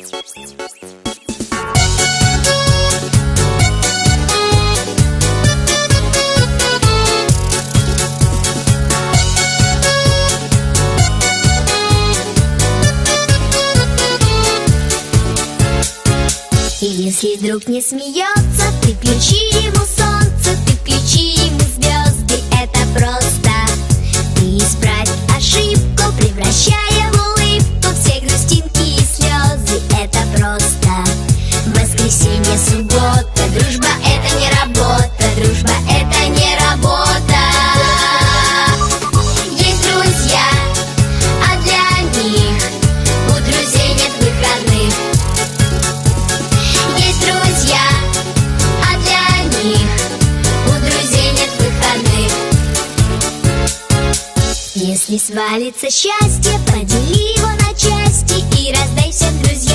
И если друг не смеется, ты включи ему солнце, ты включи ему звезды, это просто. Ты исправь ошибку, превращая в улыбку все грустинки и слезы, это просто. Воскресенье, суббота, дружба это не работа, дружба это не работа. Есть друзья, а для них у друзей нет выходных. Есть друзья, а для них у друзей нет выходных. Если свалится счастье, подели его на части и раздай всем друзьям.